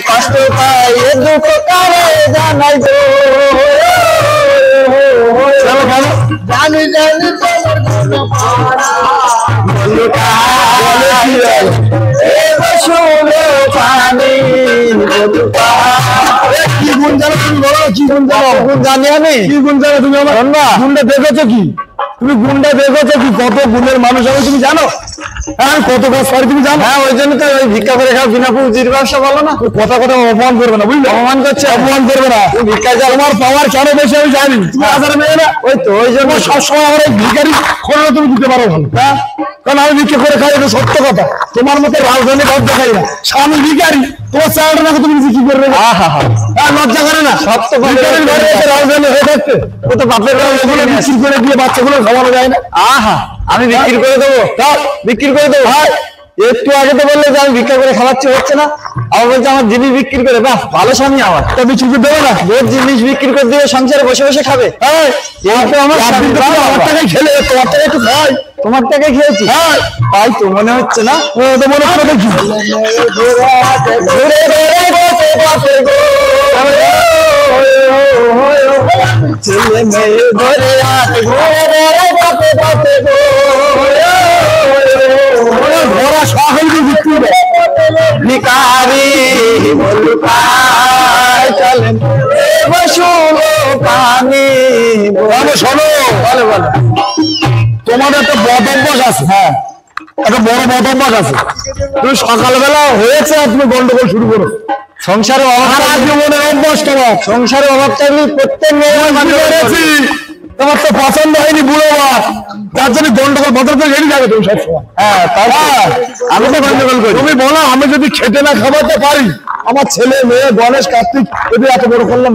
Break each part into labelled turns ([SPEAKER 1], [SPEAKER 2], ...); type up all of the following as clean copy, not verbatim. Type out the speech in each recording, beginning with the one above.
[SPEAKER 1] কষ্ট পাই এ দুঃখ কারে জানাই গো জানি জানি তোমার কোনো পাড়া কি গুণ জানো তুমি বলো কি গুণ জানো গুণ জানি আমি কি গুণ জানো তুমি আমার গুণটা দেখেছো কি তুমি গুণটা দেখেছো কি কত গুণের মানুষ হবে তুমি জানো হ্যাঁ কত কাজ করে তুমি জানো হ্যাঁ ওই জন্য তো ওই ভিক্ষা করে খাও বিনা পুঁজির ব্যবসা বলো না কথা কথা অপমান করবে না বুঝলে অপমান করছে অপমান করবে না ভিক্ষা যাও তোমার পাওয়ার কেন বেশি আমি জানি তুমি আধারে মেয়ে না ওই তো ওই জন্য সবসময় আমার এই ভিখারি খোলা তুমি দিতে পারো ভালো হ্যাঁ কারণ আমি ভিক্ষা করে খাই এটা সত্য কথা তোমার মতো রাজধানী ভাব দেখাই না স্বামী ভিখারি তোমার চালটা না তুমি কি করবে লজ্জা করে না সত্য রাজধানী হয়ে থাকতে ও তো বাপের বিক্রি করে দিয়ে বাচ্চাগুলো খাওয়ানো যায় না আমি বিক্রি করে দেবো বিক্রি করে দেবো ভাই একটু আগে তো বললে যে আমি ভিক্ষা করে খাওয়াচ্ছি হচ্ছে না আমার বলছে আমার জিনিস বিক্রি করে বাহ ভালো স্বামী আমার তা বিক্রি করে দেবো না রোজ জিনিস বিক্রি করে দিয়ে সংসারে বসে বসে খাবে আমার টাকায় খেলে তোমার টাকা একটু খাই তোমার টাকায় খেয়েছি তাই তো মনে হচ্ছে না ও তো মনে করে দেখি ছেলে মেয়ে ঘরে আসে ঘোরা সহজ বিক্রি ভিখারি চলেন পানি শোনো বলে বলে তোমার একটা বদ অভ্যাস আছে হ্যাঁ একটা বড় বদ অভ্যাস আছে তুমি সকালবেলা হয়েছে আর তুমি গন্ডগোল শুরু করো সংসারে অভাব জীবনের অভ্যাস তোমার সংসারে অভাব থাকলে প্রত্যেক মেয়ে তোমার তো পছন্দ হয়নি বুড়ো বাপ তার জন্য গন্ডগোল বদল করে রেডি যাবে তুমি সবসময় হ্যাঁ আমি তো গন্ডগোল করি তুমি বলো আমি যদি খেতে না খাওয়াতে পারি আমার ছেলে মেয়ে গণেশ কার্তিক যদি এত বড় করলাম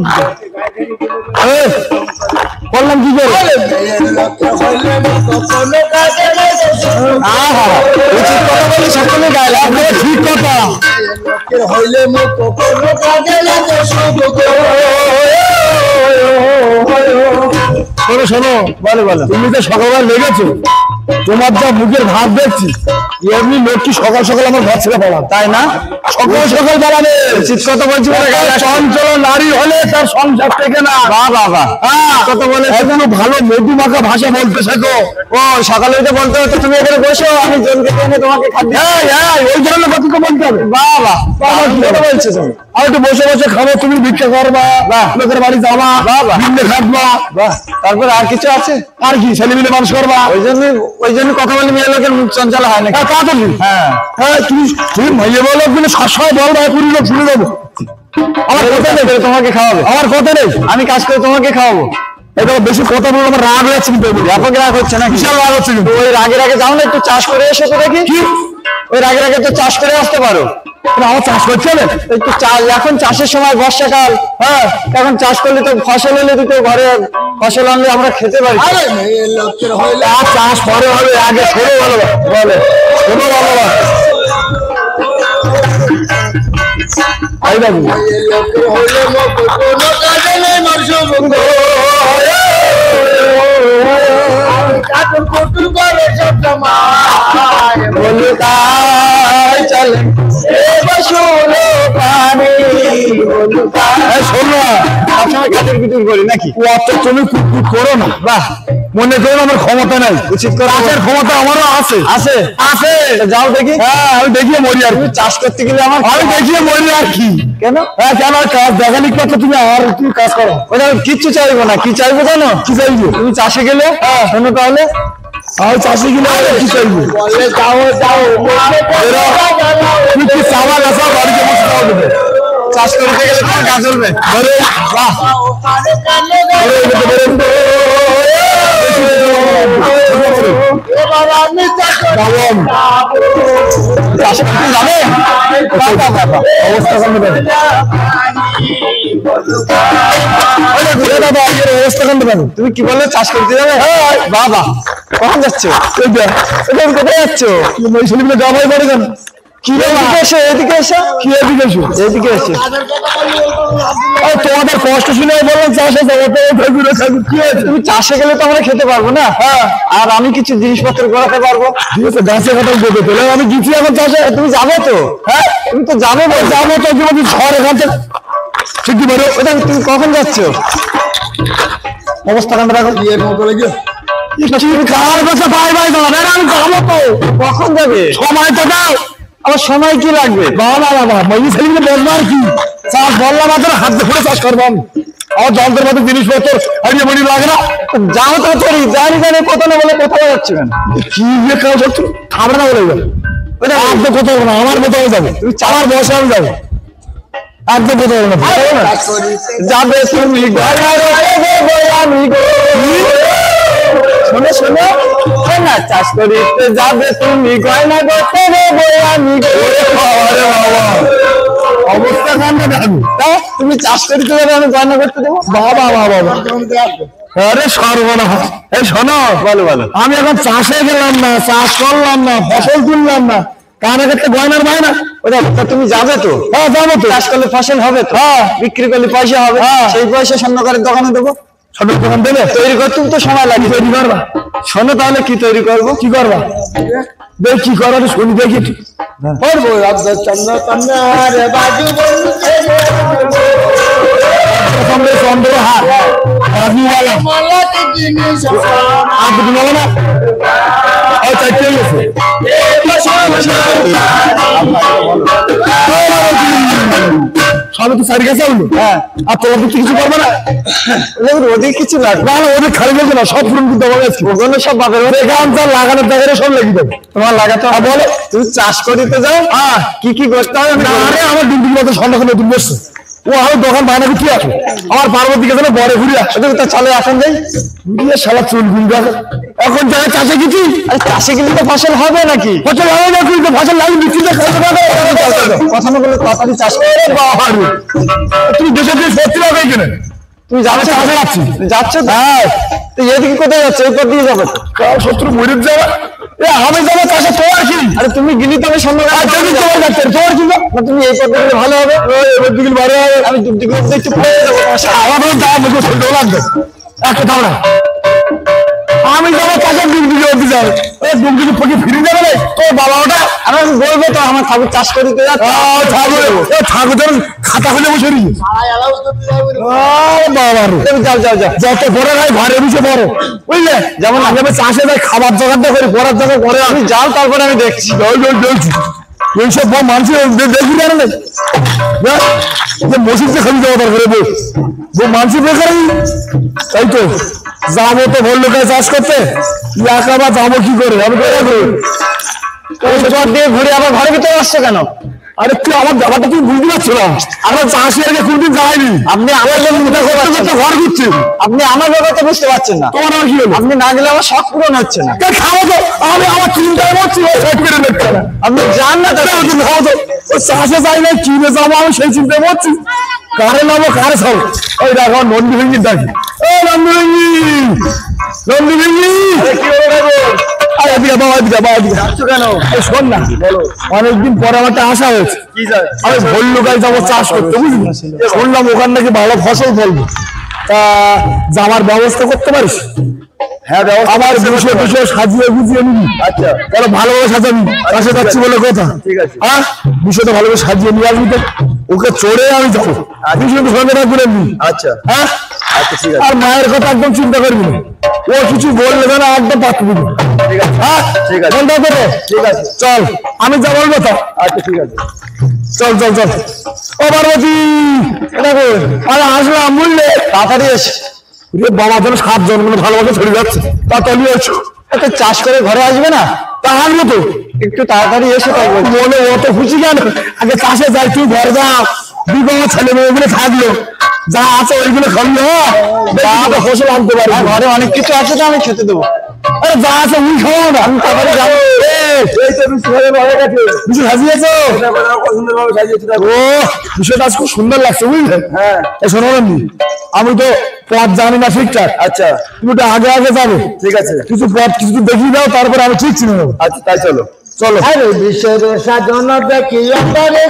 [SPEAKER 1] করলাম কি করে উচিত কথা বলি সকলে গায়ে ঠিক কথা হইলে শোনো শোনো বলে বলো তুমি তো সকালবেলা লেগেছো তোমার যা মুখের ভাব দেখছি এমনি লোক কি সকাল সকাল আমার ঘর ছেড়ে পালাম তাই না সকাল সকাল পালাবে উচিত কথা বলছি চঞ্চল নারী হলে তার সংসার থেকে না বাবা কথা বলে এখনো ভালো মধু মাখা ভাষা বলতে শেখো ও সকালে উঠে বলতে হতো তুমি এখানে বসো আমি জনকে এনে তোমাকে খাদ্য ওই ধরনের কথা তো বলতে হবে বাবা বলছে তুমি আর একটু বসে বসে খাবো তুমি ভিক্ষা করবা লোকের বাড়ি যাবা ভিন্ন খাববা তারপর আর কিছু আছে আর কি ছেলে মিলে মানুষ করবা ওই জন্য কথা বলে মেয়ে লোকের মুখ চঞ্চল হয় না তা তো হ্যাঁ তুমি মেয়ে বলো কিন্তু সবসময় বলবা পুরো লোক শুনে দেবো আমার কথা নেই তোমাকে খাওয়াবে আমার কথা নেই আমি কাজ করে তোমাকে খাওয়াবো এটা বেশি কথা বলবো আমার রাগ হচ্ছে কিন্তু ব্যাপক রাগ হচ্ছে না বিশাল রাগ হচ্ছে কিন্তু ওই রাগের আগে যাও না একটু চাষ করে এসো তো দেখি কি ওই রাগের আগে তো চাষ করে আসতে পারো আমার চাষ করছে একটু এখন চাষের সময় বর্ষাকাল হ্যাঁ এখন চাষ করলে তো ফসল এলে দিতে ঘরে ফসল আনলে আমরা খেতে পারি চাষ পরে হবে আগে ছোট ভালো বলে ছোট ভালো তাই বাবু চলে করি নাকি তুমি কুটকুট করো না বাহ মনে করো আমার ক্ষমতা নাই উচিত কাজের ক্ষমতা আমারও আছে আছে আছে যাও দেখি হ্যাঁ আমি দেখিয়ে মরি আর চাষ করতে গেলে আমার আমি দেখিয়ে মরি আর কি কেন হ্যাঁ কেন কাজ দেখালি কথা তুমি আর কি কাজ করো ওটা কিচ্ছু চাইবো না কি চাইবো জানো কি চাইবো তুমি চাষে গেলে হ্যাঁ শোনো তাহলে আমি চাষে গেলে কি চাইবো যাও কি চাওয়া গাছা বাড়িতে বসে খাওয়া দেবে চাষ করতে গেলে তোমার কাজ চলবে তুমি কি বললে চাষ করতে যাবে বাবা কখন যাচ্ছ কোথায় যাচ্ছ ছেলেগুলো যাওয়াই পড়ে কেন কি এদিকে এসো, এদিকে এসো। কি এদিকে এসো? এদিকে এসো। তোমাদের কষ্ট শুনে বললাম চাষে যাবো। কি হয়েছে? তুমি চাষে গেলে তো আমরা খেতে পারবো না। হ্যাঁ, আর আমি কিছু জিনিসপত্র গড়াতে পারবো। ঠিক আছে, গাছে কথা বলতে তোলে আমি গেছি এখন চাষে। তুমি যাবে তো? হ্যাঁ, তুমি তো যাবে। যাবো তো, কি বলছি ঝড় এখান থেকে ঠিকই বলো। ওটা তুমি কখন যাচ্ছ? অবস্থা কান্ড রাখো। বিয়ের মতো লেগে কখন যাবে? সময় তো দাও। আমার সময় কি লাগবে? বাবা কি চাষ বললাম হাত ধরে চাষ করবো আমি। আমার যন্ত্রের মতো জিনিসপত্র হারিয়ে মরি লাগে না। যাও তো করি, জানি জানি কোথাও না বলে কোথাও যাচ্ছে কেন? কি খাবার না বলে যাবে ওটা একদম কোথাও না। আমার কোথাও যাবে, তুমি চালার বয়সে আমি যাবো। একদম কোথাও না যাবে তুমি। শোনো শোনো না, চাষ করিতে যাবে তুমি, গয়না করতে দেবো আমি। অবস্থা কান্না দেখো। তুমি চাষ করিতে যাবে, আমি গয়না করতে দেবো। বাবা বাবা আরে সর্বনাশ। এই শোনো, বলো বলো। আমি এখন চাষে গেলাম না, চাষ করলাম না, ফসল তুললাম না, কানে ক্ষেত্রে গয়নার পায় না। ওটা তুমি যাবে তো? হ্যাঁ যাবো তো। চাষ করলে ফসল হবে তো? হ্যাঁ, বিক্রি করলে পয়সা হবে। সেই পয়সা স্বর্ণকারের দোকানে দেবো। ছোটের দোকান দেবে? তৈরি করতে তো সময় লাগে। তৈরি করবা? শোনো তাহলে কি তৈরি করবো? কি করবা? দেখ কি করো শুনি দেখি। করবো সবে তো সারি গেছে। হ্যাঁ, আর তোমার কিছু করবে না? ওদের কিছু লাগবে না, ওদের খালি বলছে না, সব ফুরন কিন্তু ওগুলো সব বাপের লাগানোর জায়গায় সব লেগে যাবে। তোমার লাগাতে হবে। বলো, তুমি চাষ করিতে যাও। হ্যাঁ, কি কি করতে হবে? আরে আমার ডিম মতো সন্ধ্যা নতুন বসছে। ও আমার দোকান বায়না কি আছে? আমার পার্বতীকে যেন বড় ঘুরে আসে তা চলে। এখন যাই শালা চুল ঘুরবে। এখন যারা চাষে গেছি, চাষে গেলে তো ফসল হবে নাকি? ফসল হবে না, কিন্তু ফসল লাগে কথা না বলে তাড়াতাড়ি চাষ করে। তুমি দেশের দেশ সত্যি হবে কিনে তুমি যাচ্ছ? চাষে যাচ্ছি। যাচ্ছ? হ্যাঁ। তো এদিকে কোথায় যাচ্ছে? ওই পর দিয়ে যাবো। শত্রু মরিব যাবে। আমি যাবো চাষে, তোমার কি? আরে তুমি গেলি তো আমি সন্ধ্যা তোমার কি না? তুমি এই পথে গেলে ভালো হবে। এবার দিকে ভালো হবে। আমি দিকে একটু পড়ে যাবো। আমার লাগবে একটা দাও না। আমি যাবো চাষের দিক দিকে অব্দি যাবে। দিক দিকে ফিরে ফিরে যাবে না তো বাবা। ওটা আমি বলবো তো আমার ঠাকুর চাষ করিতে যাচ্ছে। ঠাকুর ধরুন খাতা খুলে বসে নিয়ে যাও যাও যাও। যত পরে নাই ঘরে বসে পড়ো, বুঝলে? যেমন আমি চাষে যাই, খাবার জোগাড়টা করি, পড়ার জন্য ঘরে আমি যাও, তারপরে আমি দেখছি। এইসব মানুষের দেখি জানে না যে মসজিদে খালি যাওয়া দরকার। মানুষ বেকার, তাই তো যাবো তো বললো চাষ করতে। একা বা যাবো কি করে? আমি দিয়ে ঘুরে আবার ঘরের ভিতরে আসছে কেন? আরে তুই আমার ব্যাপারটা তুমি বুঝতে পারছো না। আমরা চাষি আগে কোনদিন যাইনি। আপনি আমার ঘর ঘুরছেন, আপনি আমার ব্যাপারটা বুঝতে পারছেন না। তোমার কি হলো? আপনি না গেলে আমার শখ পূরণ হচ্ছে না। খাওয়া তো আমি আমার চিন্তায় করছি, আপনি যান না। খাওয়া তো চাষে যাই না, কিনে যাবো আমি সেই চিন্তায় করছি। কারে নামো কারে সব। ওই দেখো নন্দী ভেঙ্গি ডাকি। ও নন্দী ভেঙ্গি, নন্দী ভেঙ্গি কি হলো? শোন না, অনেকদিন পরে আমার আশা হয়েছে। আমি ভল্লুকায় যাবো চাষ করতে, বুঝলি? শুনলাম ওখান নাকি ভালো ফসল ফলবে। তা যাওয়ার ব্যবস্থা করতে পারিস? হ্যাঁ, আমার বিষয় বিষয় সাজিয়ে গুজিয়ে নিবি। আচ্ছা, তাহলে ভালোভাবে সাজাবি। চাষে যাচ্ছি বলে কথা। ঠিক আছে, হ্যাঁ, বিষয়টা ভালোভাবে সাজিয়ে নিয়ে আসবি। তো ওকে চড়ে আমি যাবো, বিষয়টা সঙ্গে না করে নিবি। আচ্ছা, হ্যাঁ, আচ্ছা ঠিক আছে। আর মায়ের কথা একদম চিন্তা করবি না, ও কিছু বললে যেন একদম পাঠবি না। ঠিক আছে, হ্যাঁ ঠিক আছে। ঠিক আছে, চল আমি যা বলবো তা। আচ্ছা ঠিক আছে, চল চল চল। ও পার্বতী, আরে আসলাম, বুঝলে? তাড়াতাড়ি এসে বাবা যেন 7 জন মানে ভালোভাবে ছড়ে যাচ্ছে। তাড়াতাড়ি এসো। একটা চাষ করে ঘরে আসবে না? তা আসবো তো, একটু তাড়াতাড়ি এসে তাই মনে অত খুশি কেন? আগে চাষে যাই, তুই ঘর যা, বিবাহ ছেলে মেয়েগুলো থাকলো, যা আছে ওইগুলো খাবি। ফসল আনতে পারি, ঘরে অনেক কিছু আছে তো আমি খেতে দেবো। আরে যা আছে উনি খাওয়া না, আমি তাড়াতাড়ি যাবো। বিষয়টা খুব সুন্দর লাগছে, বুঝলে? হ্যাঁ, শোনো আমি তো পথ জানি না ঠিকঠাক। আচ্ছা, তুমি তো আগে আগে যাবে। ঠিক আছে, কিছু পথ কিছু দেখিয়ে দাও, তারপরে আমি ঠিক চিনে নেবো। আচ্ছা তাই চলো। চলো
[SPEAKER 2] আরে বিশ্বের সাজন দেখি অন্তরে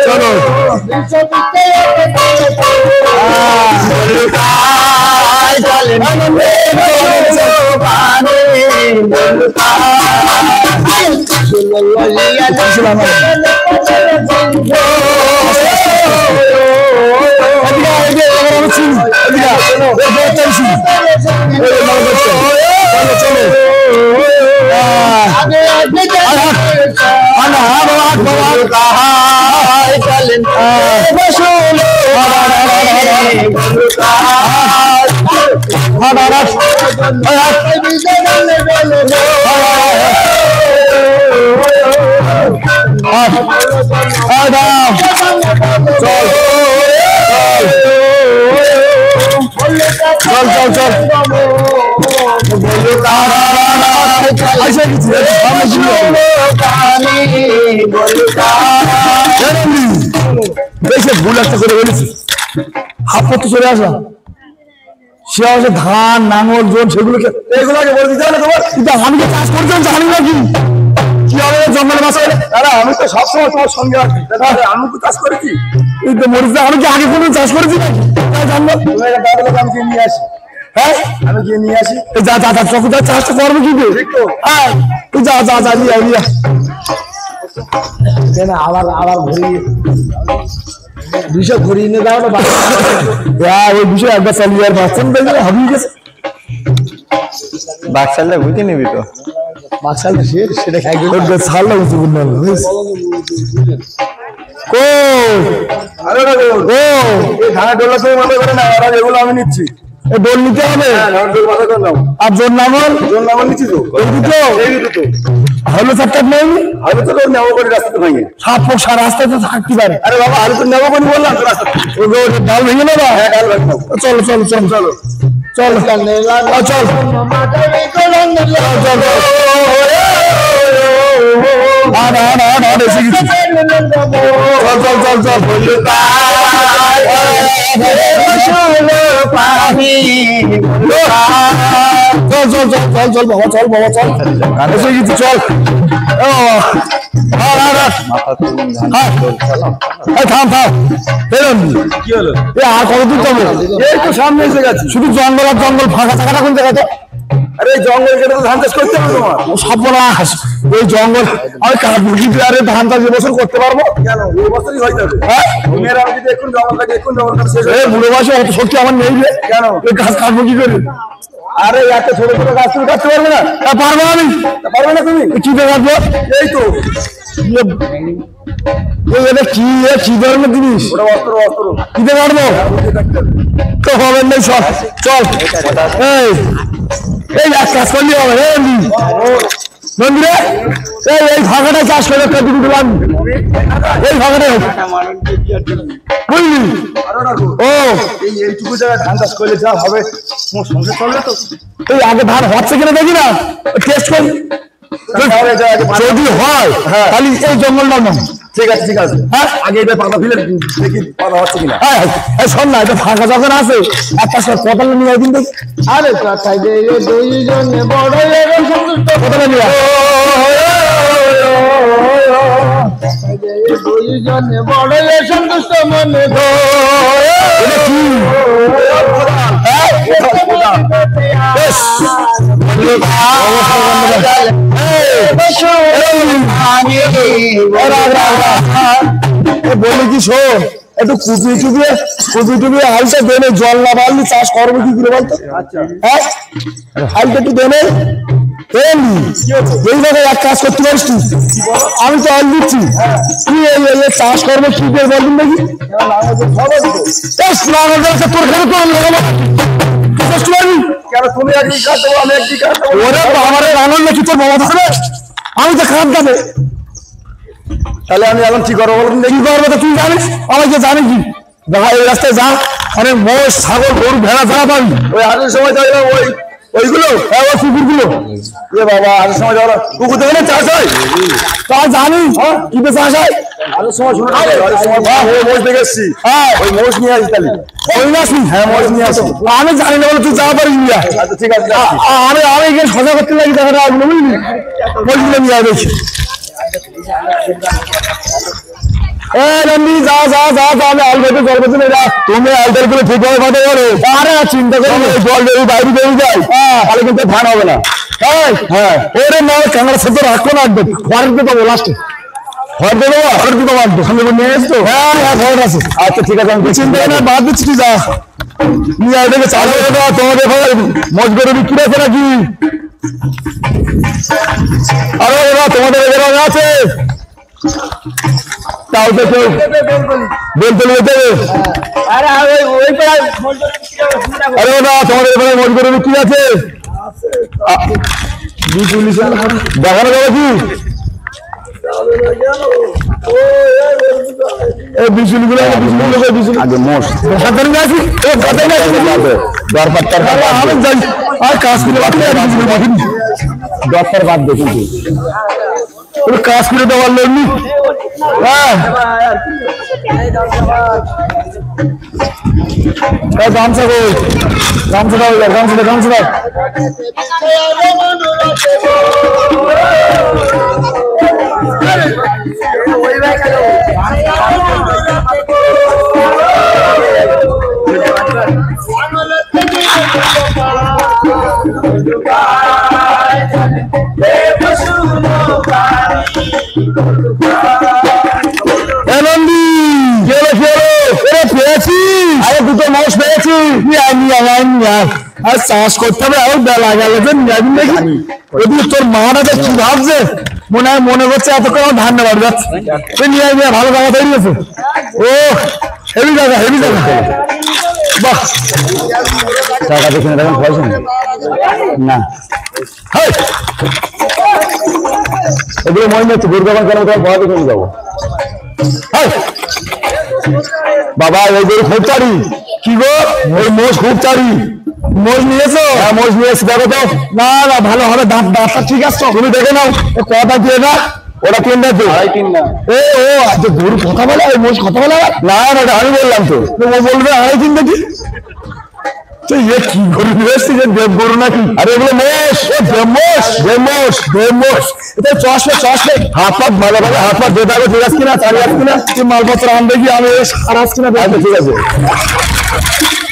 [SPEAKER 1] চলো ভুল একটা করে বলেছি হাফ করতে চলে আসলাম সে আসে ধান নাঙল জোন সেগুলোকে এগুলোকে বলে দিতে হবে তোমার কিন্তু আমি তো চাষ করতে জানি নাকি কি হবে জঙ্গলে বাসা দাদা আমি তো সবসময় তোমার সঙ্গে আছি দাদা আমি তো চাষ করেছি এই তো মরিচ আমি কি আগে কোনো চাষ করেছি নাকি তাই জানবো তুমি একটা দাদা আমি গিয়ে নিয়ে আসি হ্যাঁ আমি গিয়ে নিয়ে আসি যা যা যা চকুদার চাষটা করবো কি ঠিক তো হ্যাঁ তুই যা যা যা নিয়ে নিয়ে আবার আবার ঘুরিয়ে 200 ঘুরিয়ে নিয়ে যাও না ওই 200 একবার চালিয়ে আর বাচ্চান দেখলে হাবিয়ে গেছে
[SPEAKER 3] বাক্সালটা বুঝে নিবি তো
[SPEAKER 1] বাক্সালটা সেটা খাই গেল ছাড়লা উঁচু বুঝলে কো আরে ও এই ধানা ডোলা তো মনে করে না আর এগুলো আমি নিচ্ছি এই ডোল নিতে হবে আর জোর নামল নিচ্ছি তো এই দুটো হলো চারটা নেই আলু তো নেবো করে রাস্তাতে ভেঙে সাপ ফোক সারা রাস্তায় তো থাকতে পারে আরে বাবা আলু তো নেবো করে বললাম তো রাস্তা ডাল ভেঙে নেবা হ্যাঁ ডাল ভেঙে চলো চলো চলো চলো চলো চল এসে গেছি চল চল চল চল বাবা চল বাবা চল এসে গেছি চল থাম থাম কি হলো আর কতদূর যাবো এই তো সামনে এসে গেছি শুধু জঙ্গল আর জঙ্গল ফাঁকা থাকাটা কোন জায়গাতে আরে জঙ্গল কেটে তো ধান চাষ করতে হবে তোমার সর্বনাশ ওই জঙ্গল আমি কাঠবুকি আরে ধান চাষ এবছর করতে পারবো কেন এই বছরই হয়ে যাবে হ্যাঁ মেয়েরা আমি যদি এখন জঙ্গল থাকে এখন জঙ্গল শেষ হয়ে বুড়ো বয়সে অত শক্তি আমার নেই রে কেন ওই গাছ কাটবো কি করে আরে এত ছোট ছোট গাছ তুমি কাটতে পারবে না পারবো আমি পারবে না তুমি কি কাটবো এই তো কি ধরনের জিনিস কিতে পারবো তো হবে না সব চল এই এক কাজ করলে হবে বন্ধুরে এই ফাঁকাটা চাষ করে একটা দুটো লাগবে এই ফাঁকাটা বুঝলি ও এইটুকু জায়গায় ধান চাষ করলে যা হবে তোমার সংসার চলবে তো এই আগে ধান হচ্ছে কিনা দেখি না টেস্ট করি যদি হয় তাহলে এই জঙ্গলটা নাম ঠিক আছে হ্যাঁ আগে এটা পাতা ফেলে দেখি পাতা হচ্ছে কিনা হ্যাঁ শোন না এটা ফাঁকা যখন আছে একটা কতটা নিয়ে একদিন দেখি আরে কথাই দুইজনে বড় কতটা নিয়ে দুইজনে বড় সন্তুষ্ট মনে বলি কি শোন একটু কুপিয়ে হালটা দেনে জল না বাড়লে চাষ করবো কি করে বলতো হ্যাঁ হালটা একটু দেনে এইভাবে এক কাজ করতে পারিস তুই আমি তো আল দিচ্ছি তুই এই চাষ করবো কি করে বলবেন নাকি তোর ঘরে তো আমি তো খারাপ যাবে তাহলে আমি এখন কি করবো বলুন কি করবো তুই জানিস আমাকে জানি কি দেখা এই রাস্তায় যা অনেক মোষ ছাগল গরু ভেড়া ছাড়া পাবি ওই আগের সময় ওই ওইগুলো হ্যাঁ ওই কুকুরগুলো এ বাবা আগের সময় যাওয়া কুকুর দেখে চাষ হয় তা জানি কি চাষ হয় আগের সময় শুনে মোষ দেখে এসছি হ্যাঁ ওই মোষ নিয়ে আসি তাহলে ওই আসি হ্যাঁ মোষ নিয়ে আসি আমি জানি না বলে তুই যাওয়া পারিস না আচ্ছা ঠিক আছে আমি এখানে সজা করতে লাগি দেখা ওগুলো বুঝলি মোষগুলো নিয়ে আসবে যা যা যা যা আমি আলবাইতে জল করছি না তুমি আলটার করে ঠিক ভাবে কথা বলো আরে চিন্তা করো জল যদি বাইরে বেরিয়ে যায় তাহলে কিন্তু ধান হবে না হ্যাঁ ওরে না কাঁকড়া সেদ্ধ রাখো না ঘরের দিতে পাবো লাস্টে ঘর দেবো ঘরের দিতে পারবো সামনে নিয়ে আসতো হ্যাঁ হ্যাঁ ঘর আছে আচ্ছা ঠিক আছে আমি চিন্তা না বাদ দিচ্ছি যা নিয়ে আসবে চাষ করে দেওয়া তোমাদের মজ করে বিক্রি আছে নাকি আরে ওরা তোমাদের এখানে আছে তাও তো কেউ বলতে বলতে আরে না তোমাদের এখানে মজ করে বিক্রি আছে দেখানো যাবে কি দরকার বাদ দেখুন কাজ করে দেওয়ার লোক গামছা গো গামছা দাও গামছা দাও গামছা দাও আরে দুটো মাস পেয়েছি আর চাষ করতে হবে আর বেলা গেল যে নাকি ওদিকে তোর মাটা যে কি ভাবছে মনে করছে এতক্ষণ আমার ধান নেবার যাচ্ছে নিয়ে নিয়ে ভালো জায়গা তৈরি আছে ও হেভি জায়গা বাহ টাকা দেখে না দেখেন পয়সা না এগুলো মনে হচ্ছে দুর্গাবান কেন তোমার পড়া দেখে নিয়ে যাবো বাবা ওই গরু খুব চারি কি গো ওই মোষ খুব চারি মোষ নিয়েছো হ্যাঁ মোষ নিয়েছি দেখো তো না না ভালো হবে দাঁতটা ঠিক আছে তুমি দেখে নাও কটা দিয়ে না ওটা তিনটা তো এ ও আচ্ছা গরু কথা বলে ওই মোষ কথা বলে না না আমি বললাম তো ও বলবে আড়াই তিন দেখি কি গরু নিয়ে এসছি যে দেব গরু নাকি আরে এগুলো মোষ এটা চশমে হাত পাত ভালো ভালো হাত পাত দিয়ে দেবে ঠিক আছে কিনা চারি আছে কিনা কি মালপত্র আনবে কি আমি আর আসছি না ঠিক আছে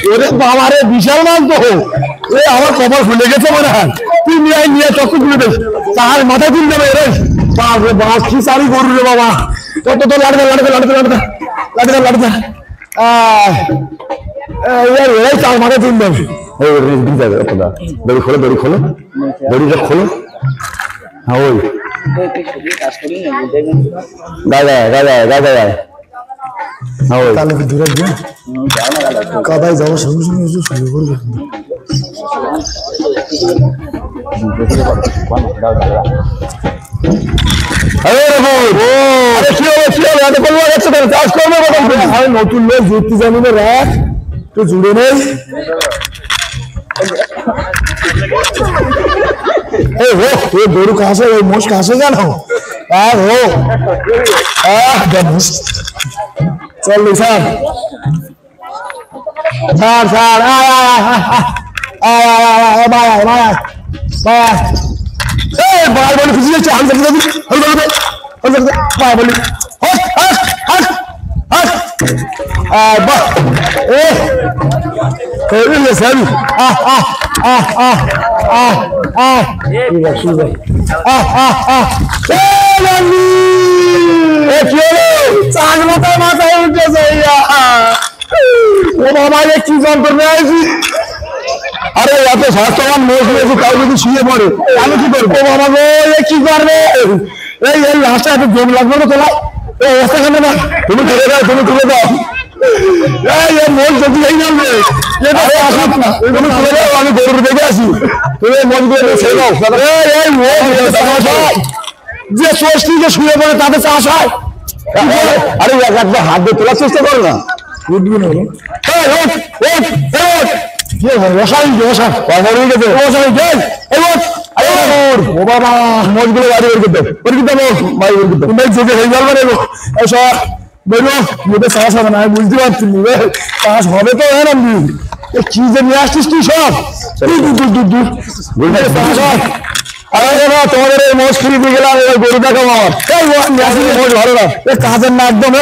[SPEAKER 1] ওরে বাবা রে বিশাল মাল তো আমার কপাল খুলে গেছে মনে হয় তুই নিয়ে চক্ষু খুলে দেখ তার মাথায় তুল দেবে রে বাবা বাবা কি সারি গরু রে বাবা কত তো লাড়তে এই তার মাথায় তুল দেবে দড়ি খোলো দড়িটা খোলো হ্যাঁ ওই গায়ে তাহলে কি দূরে গিয়ে কাদায় যাওয়ার সঙ্গে সঙ্গে শুরু করবে নতুন লোক যুক্তি জানি না রাখ তো জুড়ে নেই গরু কাছে ওই মোষ কাছে কেন চল স্যার বলি খুশি যাচ্ছে বলি মাথায় উঠেছে কি যন্ত্রণা আছি আরে এত স্বাস্থ্যবান মোষ নিয়েছি তাও যদি শুয়ে পড়ে আমি কি করবো বাবা গো কি করবে এই লাস্টে এত জম লাগবে না তোলা অবস্থা কেন না তুমি তুলে দাও মোষ যদি এই নামবে তুমি তুলে দাও আমি গরুর দেখে আসি তুমি মোষগুলো ছেড়ে দাও যে ষষ্ঠী যে শুয়ে পড়ে তাদের চাষ হয় আরে একবার হাত দিয়ে তোলার চেষ্টা করো না উঠবি না রসাই রসা হয়ে গেছে রসাই যাই ও বাবা মোজগুলো বাড়ি বের করতে বাড়ি করতে তুমি চোখে হয়ে যাবে রে সব বেরো মোটে চাষ হবে না আমি বুঝতে পারছি চাষ হবে তো এরম কি যে নিয়ে আসছিস তুই সব তোমাদের এই মোষ ফিরে দিয়ে গেলাম গরু টাকা আমার মোষ ভালো না কাজের না একদম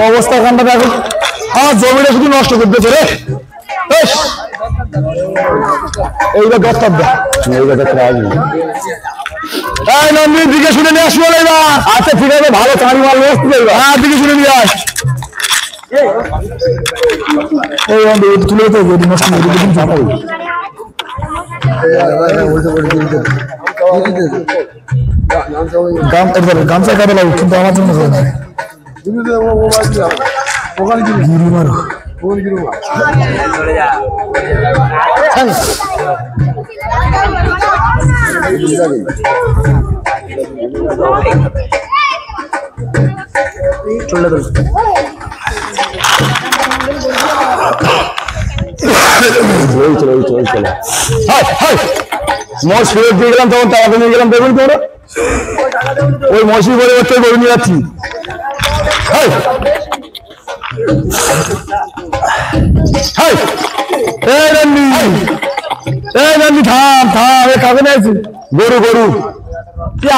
[SPEAKER 1] অবস্থা কানটা দেখো আমার জমিটা শুধু নষ্ট করতেছে রে এইটা দরকার দিকে শুনে নিয়ে আসবো না আচ্ছা ঠিক আছে ভালো চাঁড়ি মাল হ্যাঁ দিকে শুনে নিয়ে আস তুলে তো নষ্ট গামছা কাটে লাগবে কিন্তু আমার জন্য গিরি মারো মোষ ফেরত দিয়ে গেলাম তখন টাকা নিয়ে গেলাম দেখুন তোর ওই মশির পরিবর্তে গরু নিয়ে যাচ্ছি গরু গরু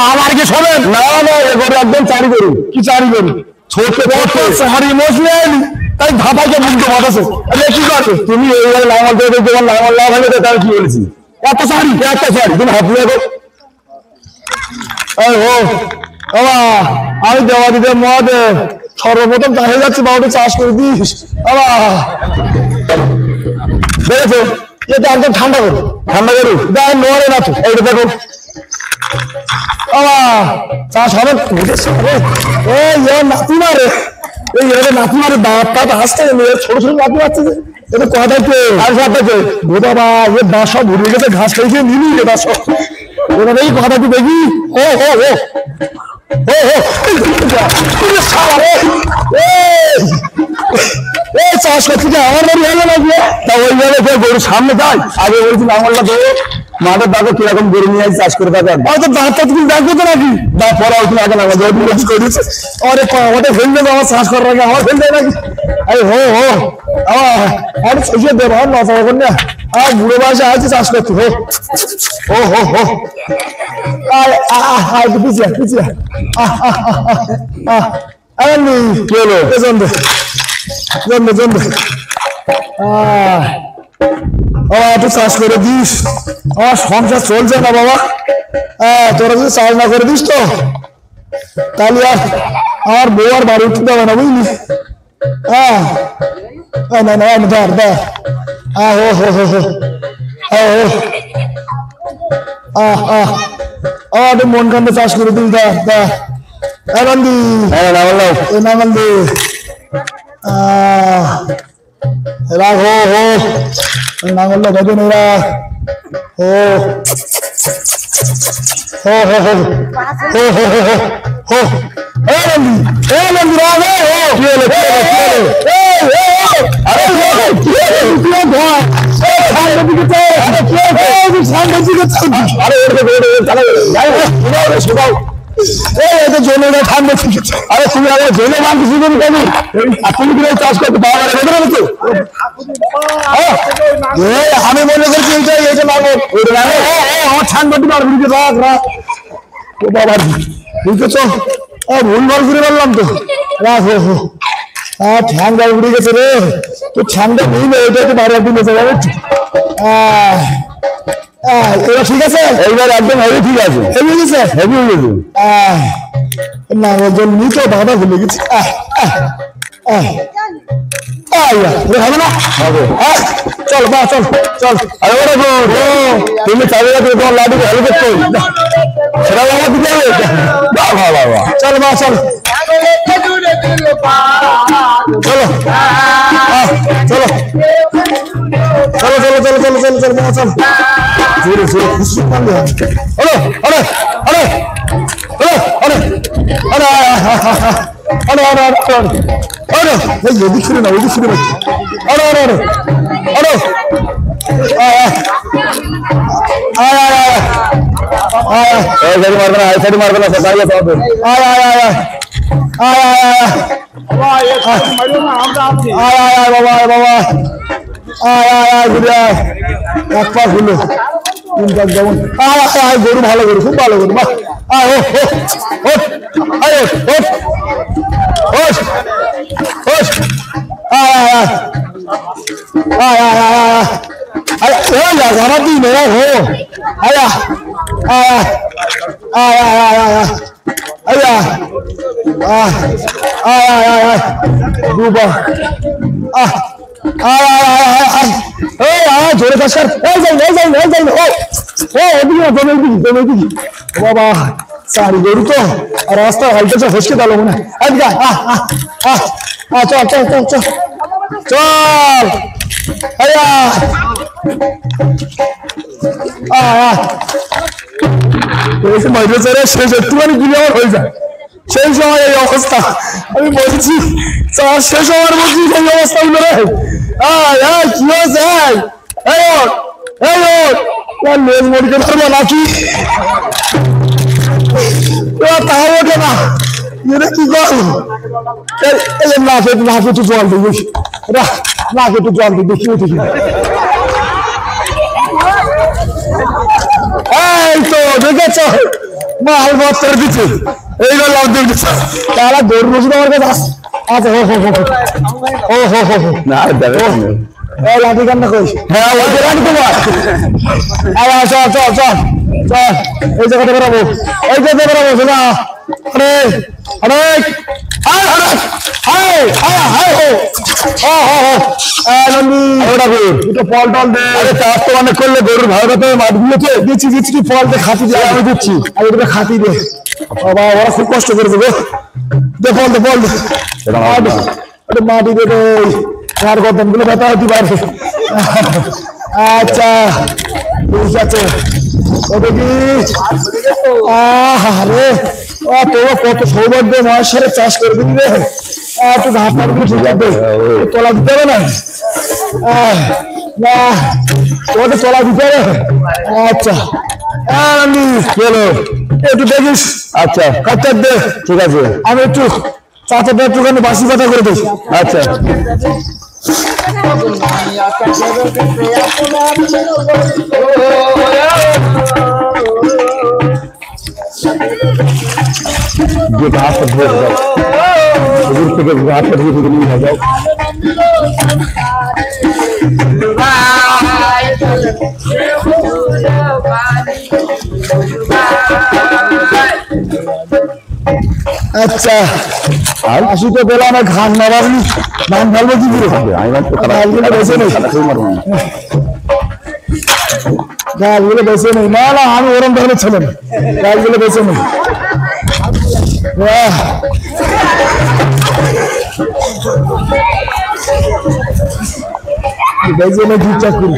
[SPEAKER 1] আমার কি শোনেন না না গরু একদম চারি গরু কি চারি গরু ছোট চারি মোষ নিয়ে এলি তাই ধাপাকে বুঝতে পারছে কি করবে তুমি এইভাবে লামাল দিয়ে তোমার লামাল লাভ হলে তার কি বলেছি এত শাড়ি তুমি হাত দিয়ে আমি দেওয়া দিতে মদ সর্বপ্রথম চাষে যাচ্ছি বাবুটা চাষ করে দিস দেখেছো এটা একদম ঠান্ডা করো দেখেন নোয়ারে না তো এইটা দেখো চাষ হবে নাতি মারে এই নাতি মারে দাঁত হাসতে ছোট ছোট নাতি মারছে এটা কথা কে আর সাথে বাবা এ দাঁত সব ভরে গেছে ঘাস খাইছে নিবি রে দাঁত সব ওরা এই কথা কি দেখি চাষ করছি আমার বাড়ি হলো না তা ওইভাবে গরুর সামনে যাই আগে বলছি লাঙলটা দেবো মাঠের দাদা কিরকম গরু নিয়ে চাষ করে থাকেন হয়তো দাঁতটা তুমি দেখবো তো নাকি দা পড়া তুমি আগে না করেছে ওটা ফেলবে আমার চাষ করার আগে আমার ফেলবে নাকি আরে আমার সইয়ে দেবো আর নচা করবেন না আর বুড়ো বয়সে আছে চাষ করতে পিছিয়ে পিছিয়ে কি হলো জন্দে জন্দে জন্দে একটু চাষ করে দিস আমার সংসার চলছে না বাবা তোরা যদি চাষ না করে দিস তো তাহলে আর আমার বউ আর বাড়ি উঠতে দেবে না বুঝলি না না ধর ধর একটু মন কান্দে চাষ করে দিস নাঙ্গি নাঙ্গল দি রাখ নাঙ্গলটা ভেবে নে রাখ আরে তুমি আগে জেনে মানতে শুরু করি তুমি কি চাষ করতে পারো আমি মনে করছি এইটা আমার ছান করতে পারবি রাখ রাখ ও বাবা বুঝতেছ ভুল ভাল করে বললাম তো রাখ ঠ্যাংটা উড়ে গেছে রে তো ঠ্যাংটা বুঝবে এটা একটু বাইরে একদিন বেঁচে যাবে এবার ঠিক আছে এইবার একদম হেভি ঠিক আছে হেভি গেছে হেভি হয়ে গেছে না ওজন নিতে বাধা ভুলে গেছি হবে না হবে চল বা চল চল আরে তুমি চাবি তোমার লাডু ভালো করতে সেটা আমার দিতে হবে বাবা বাবা চল বা চল চলো চলো চলো চলো চলো চলো চলো চলো চলো চল জোরে জোরে খুশি পারলে হলো আরে আরে আরে আরে আরে আরে আরে আরে আরে যদি শুনে না ওই শুনে না আরে আরে আরে মারবে না, সাইড মারবে না, দাঁড়িয়ে থাকবে। বাবা বাবা এক পা খুলো, যেমন গরু ভালো গরু, খুব ভালো গরু। আমার দিন হো আয়া আয়া দুবা জোরে কাজ কর, বাবা সারি গরু তো, আর রাস্তা হালতেছে, ফসকে দিল মনে হয়। চল চল চল চল চল শেষ একটুখানি গুলি আমার হয়ে যায়, সেই সময় এই অবস্থা। আমি বলছি শেষ হওয়ার মধ্যে এই অবস্থা হলো রে। কি হয়েছে? লেজ মরিকে ধরবো নাকি? তাও ওঠে না, এটা কি করবো? নাকে একটু জল দিই, নাকে একটু জল দিই, দেখি উঠে। এই তো দেখেছ মাল বস্তার পিছু, এইবার লাভ দেখেছ। তারা গরু বসে আমার কাছে আচ্ছা ও হো হো হো না লাঠি কান্না করিস। হ্যাঁ চল চল চল চল, এই জায়গাতে বেরোবো, এই জায়গাতে বেরোবো শোনা। আরে আরে ফল টল দে, চাষ তো অনেক করলে গরুর ভালো কথা মাঠগুলোতে দিচ্ছি দিচ্ছি, ফল দে খাতি দিয়ে আমি দিচ্ছি, আর ওটা খাতি দে। বাবা ওরা খুব কষ্ট করেছে গো, দে ফল দে ফল দে, মাটি দে দে, আর গর্দন গুলো ব্যথা হতে পারবে। আচ্ছা ঠিক আছে, ওটা কি আরে তোরা কত সৌভাগ্য, মায়ের সাথে চাষ করে দিবি রে। তুই ঘাট মারবি ঠিক আছে, তলা দিতে হবে না, তোমাকে তলা দিতে হবে। আচ্ছা চলো একটু দেখিস। আচ্ছা কাটতে দে, ঠিক আছে। আমি একটু চাচাটা একটুখানি বাসি কথা করে দিই। আচ্ছা যে ঘাস ধরে যাও, দূর থেকে ঘাস থেকে নিয়ে যাও। আচ্ছা আর আসি তো বলে আমার ঘাস না বাবলি, ধান ফেলবো কি করে? গাছগুলো বেছে নেই, গাছগুলো বেছে নেই। না না আমি ওরম ধরনের ছেলে না, গাছগুলো বেছে নেই। বেছে নেই দু চাকরি।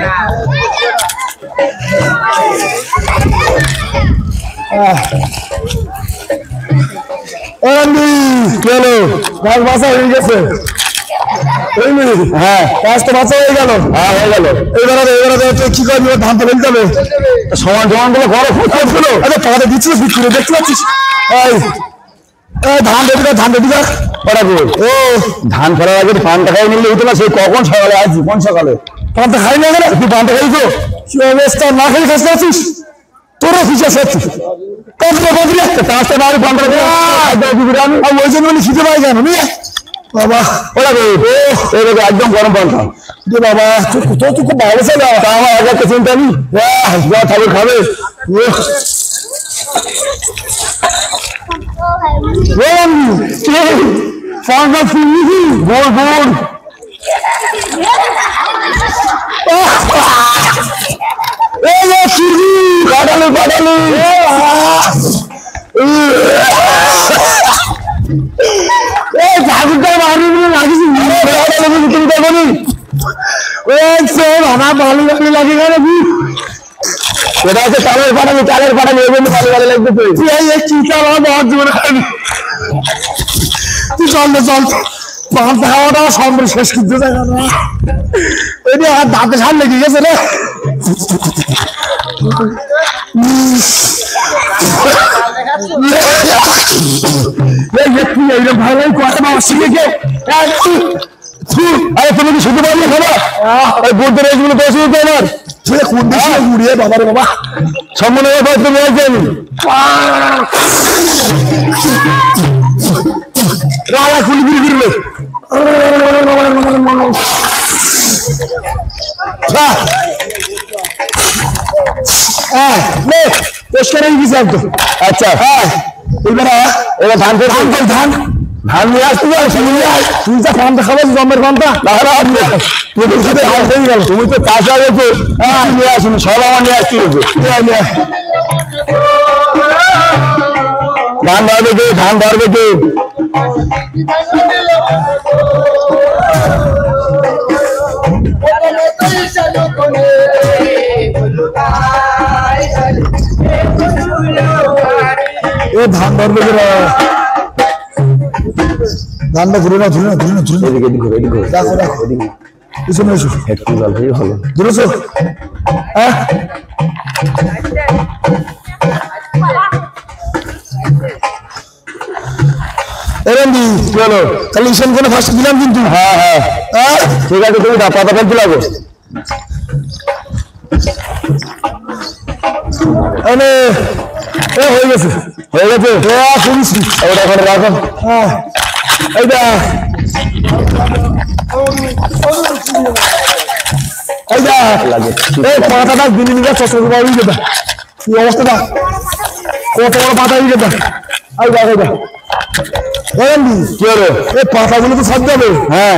[SPEAKER 1] গাছ বাঁচা হয়ে গেছে, হ্যাঁ গাছ তো বাঁচা হয়ে গেল। হ্যাঁ হয়ে গেল। এবারে কি করবি? ধান তো ফেলতে হবে, সমান সমান গুলো ঘরে ফুটলো। আরে পাড়ে দিচ্ছিল বিক্রি দেখতে পাচ্ছিস? ধান রেডি কর, ধান রেডি কর। ও ধান ফেলার আগে পানটা খাই নিলে হতো না? সেই কখন সকালে আসছি, কোন সকালে পানটা খাই না? তুই পানটা খাই তো কি অবস্থা, না খাই খাস আছিস? তোরও খুঁজে আসছিস ওই জন্য খিদে পাই কেন বাবা? ওরা একদম গরম পান্তা বাবা, তোর তো খুব ভালো ছিল। আমার আগে একটা চিন্তা নেই, ঠাকুর খাবে। গোল গোল কাটালো কাটালো ঠাকুরটা মারি লাগিস ভালো ভালো লাগে নাকি? সেটা হচ্ছে চালের পাঠাবি, চালের পাঠাবি ওই জন্য ভালো ভালো লাগবে। তুই চল আমার জীবনে খাবি, তুই চল না চল পান্তা খাওয়াটা সব শেষ করতে যায় না ওই যে আর দাঁতে সার লেগে গেছে রে ভালো কথা বাবা শিখে গে আরে তুমি কি শুধু পারলে খাবা ওই বুদ্ধের এইগুলো তো অসুবিধা আমার ছেলে কোন দেশে ঘুরিয়ে বাবা রে বাবা সম্মানের ব্যাপার তুমি আসবেন রালা খুলি ঘুরি ঘুরবে আচ্ছা এবার ধান ধান ধান নিয়ে আসতে তুই যা পান্তা খাবো জমের পান্তা তুমি তো চাষা গেছো নিয়ে আসুন সব আমার নিয়ে আসতে ধান ধরবে কে ধান ধরবে কে ধান ধরবে ধানটা ঘুরে না ধরে না ধরে না ধরে এদিকে এদিকে এদিকে দেখো দেখো এদিকে পিছনে এসো একটু জল হয়ে ভালো ধরেছো হ্যাঁ এরন্দি চলো তাহলে ঈশান কোনো ফার্স্ট দিলাম কিন্তু হ্যাঁ হ্যাঁ হ্যাঁ ঠিক আছে তুমি পাতা ফেলতে লাগো আরে হয়ে গেছে শুনছি ওটা এখন রাখো হ্যাঁ এইটা এইটা এই পাতাটা দিনে দিনে চশমা পাওয়া যেটা কি অবস্থাটা কত বড় পাতা হয়ে যেটা এই দেখ এইটা কি হলো এই পাতাগুলো তো সব যাবে হ্যাঁ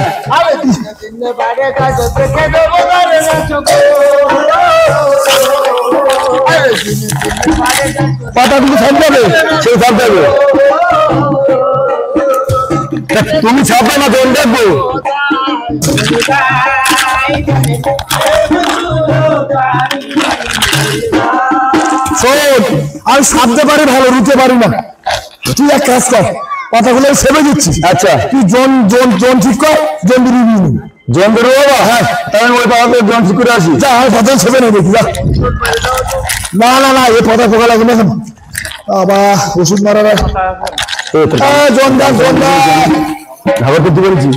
[SPEAKER 1] পাতাগুলো সব যাবে সেই সব যাবে তুমি ছাপবে না কোন দেখবো আমি ছাপতে পারি ভালো রুতে পারি না তুই এক কাজ কর পাতাগুলো সেবে দিচ্ছি আচ্ছা তুই জন জন জন ঠিক কর জন বেরিয়ে জন বেরোবো বাবা হ্যাঁ তাহলে ওই পাতা জন ঠিক করে আসি যা আমার পাতা সেবে নেই দেখি যা না না না এই পাতা পোকা লাগবে না বাবা ওষুধ মারা জন দেখ জন দেখ খাবার করতে পেরেছি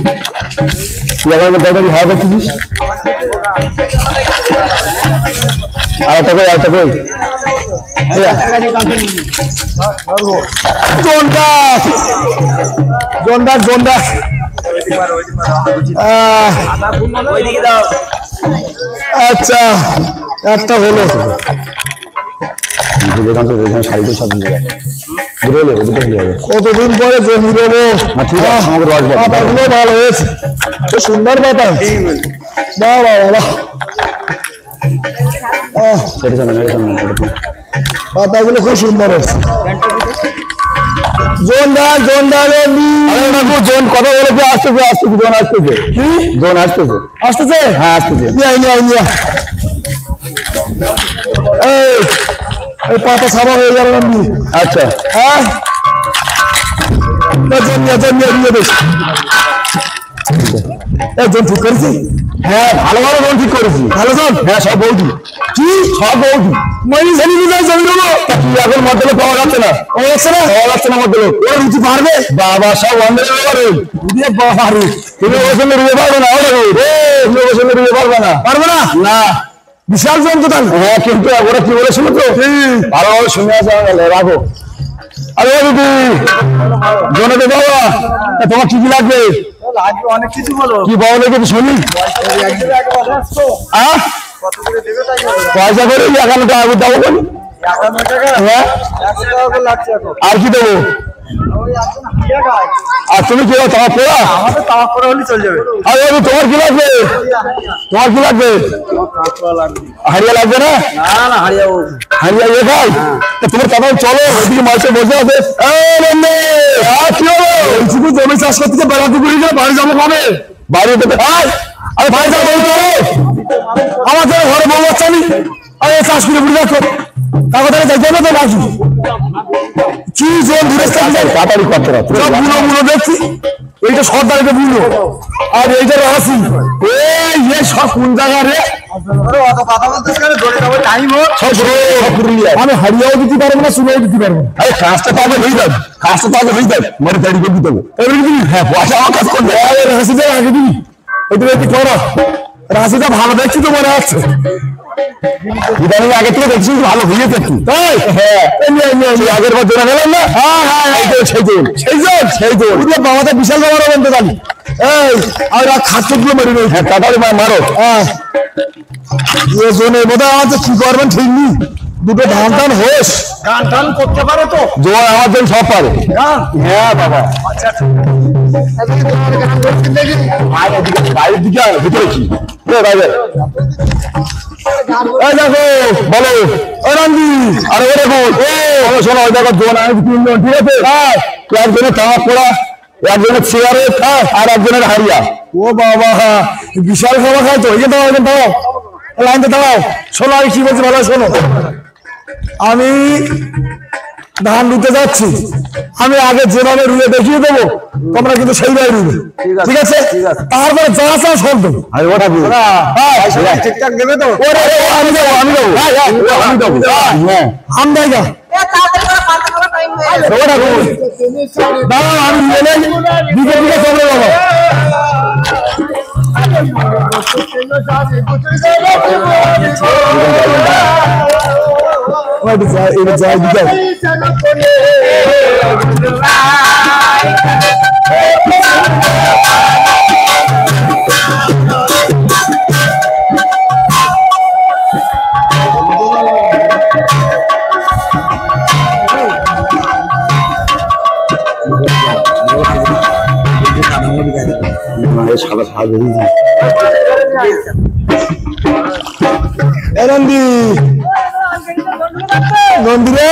[SPEAKER 1] তুই আমার দাদাকে খাওয়া করতেছিস আর একটা কই একটা কই আচ্ছা একটা হলো কতদিন পরে জমি দেবো ভালো হয়েছে সুন্দর পাতা পাতাগুলো খুব সুন্দর হয়েছে জোন কথা বলে আসতেছে আসতেছে জোন আসতেছে জোন আসতেছে আসতেছে হ্যাঁ আসতেছে এই পাতা সাবা হয়ে গেল আচ্ছা হ্যাঁ জন ঠিক করেছি হ্যাঁ ভালো ভালো জন ঠিক করেছি ভালো জন হ্যাঁ সব বৌদি কি সব বৌদি মানে জানি না জমি দেবো এখন মধ্যে পাওয়া যাচ্ছে না পাওয়া যাচ্ছে না মধ্যে ওরা রুচি পারবে বাবা সব অন্ধের ব্যাপারে বাবারে তুমি ওর সঙ্গে রুয়ে পারবে না তুমি ওর সঙ্গে রুয়ে পারবে না পারবে না না বিশাল জন তো তাহলে হ্যাঁ কিন্তু ওরা কি বলেছিল তো ভালোভাবে শুনে আসা রাখো আরে দিদি জনকে বাবা তোমার কি কি লাগবে অনেক কিছু বলো কি বলো কিছু শুনি পয়সা করে 51 টাকা দেবো বলি 51 টাকা হ্যাঁ 100 টাকা লাগছে আর কি দেবো আর তুমি কি তোমার পড়া আমাদের তাওয়া পড়া হলে চলে যাবে আরে তোমার কি লাগবে তোমার কি লাগবে হারিয়া লাগবে না না না হারিয়া হারিয়া ইয়ে ভাই তোমার কথা চলো ওইদিকে মাসে বসে আছে কি হলো শুধু জমি চাষ করতে বেড়াতে ঘুরে গেলে বাড়ি যাবো কবে বাড়িতে আরে ভাই যাবো আমাদের ঘরে বউ বাচ্চা নেই আরে চাষ করে ঘুরে দেখো কাগজ যাইতে হবে তো নাকি কি জোর দূরে তাড়াতাড়ি করতে হবে সব বুনো বুনো দেখছি এইটা সর্দারিকে বুনো আর এইটা রাসি এই সব কোন জায়গা রে আমি হারিয়াও দিতে পারবো না শুনেও দিতে পারবো আরে কাজটা পাবে হয়ে যাবে কাজটা পাবে হয়ে যাবে মানে দাঁড়ি করে দিতে হবে হ্যাঁ পয়সা আমার কাজ করবে রাশিটা আগে দিবি এটা একটু করো রাশিটা ভালো দেখছি তো মনে হচ্ছে ইদানিং আগে থেকে দেখছি ভালো হয়েছে কি তাই হ্যাঁ আগের বার জোড়া গেলাম না হ্যাঁ হ্যাঁ সেই জোর বাবাটা বিশাল বড় বলতে জানি এই আর খাচ্ছে গুলো মারি নেই হ্যাঁ তাড়াতাড়ি মারো হ্যাঁ জোনে বোধ হয় আমাদের কি করবেন ঠিক নেই দুটো ধান টান হোস গান টান করতে পারো তো জোয়ার আমার জন্য সব পারে হ্যাঁ বাবা আচ্ছা বাইরের দিকে ভিতরে কি দেখো বলো রান্দি আরে ও দেখো শোনো ওই দেখো জোন আমি তিনজন ঠিক আছে একজনের তামাক পড়া একজনের সিগারেট আর একজনের হারিয়া ও বাবা বিশাল খাবার খায় তো এই দাও দাও লাইনতে দাও শোনো আমি কি বলছি ভালো শোনো আমি ধান রুতে যাচ্ছি আমি আগে যেভাবে রুয়ে দেখিয়ে দেবো তোমরা কিন্তু সেইভাবে রুবে ঠিক আছে তারপরে যা চা সব দেবো ঠিকঠাক দেবে তো আমি যাবো আমি যাই দাঁড়াও আমি দিকে দিকে চলে যাবো যাই দিকে সাদা সাদা নন্দীরে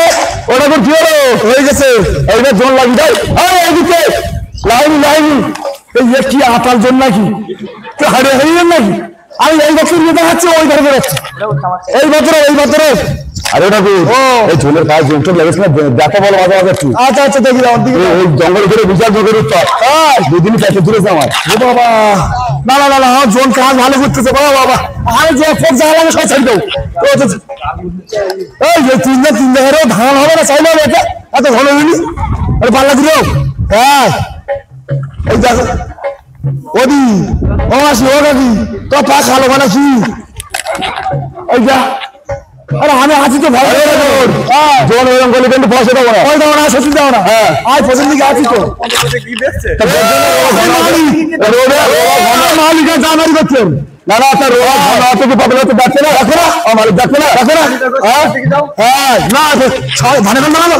[SPEAKER 1] ওটা তো কি হলো হয়ে গেছে এইটা জল লাগি যাই এইদিকে লাইনি লাইনি এই কি আটার জন্য নাকি হারিয়ে হারিয়ে নাকি আমি এই বছর নিয়ে দেখাচ্ছি ওই ধরে বেরোচ্ছি এই বছরে আরে ওটা কি এই ঝোলের কাজ জোর লেগেছে না দেখা বলো মাঝে মাঝে একটু আচ্ছা আচ্ছা দেখি ওই জঙ্গল করে বিশাল জঙ্গল উত্তর দুদিনই প্যাকেট তুলেছে আমার ও বাবা না না না আমার জোন কাজ ভালো করতেছে বাবা বাবা আমি যে ফোন চালাবো সব ছেড়ে দেবো এই যে তিন জায়গায় ধান হবে না চাইলে হবে এটা এত ভালো হয়নি আরে পাল্লা দিল হ্যাঁ এই দেখো ওদি ও আসি ও কাকি তো পা খালো মানে কি এই যা আরে আমি আছি তো ভালো জোন এরকম করলে কিন্তু পয়সা দেবো না ওই দেবো না সত্যি দেবো না হ্যাঁ আজ পয়সা দিকে আছি তো কি দেখছে মালিকা জানারি করছেন না না স্যার অত কি পাবে তো যাচ্ছে না রাখো না আমার যাচ্ছে না রাখো না হ্যাঁ না ধানে কোন দাঁড়ালো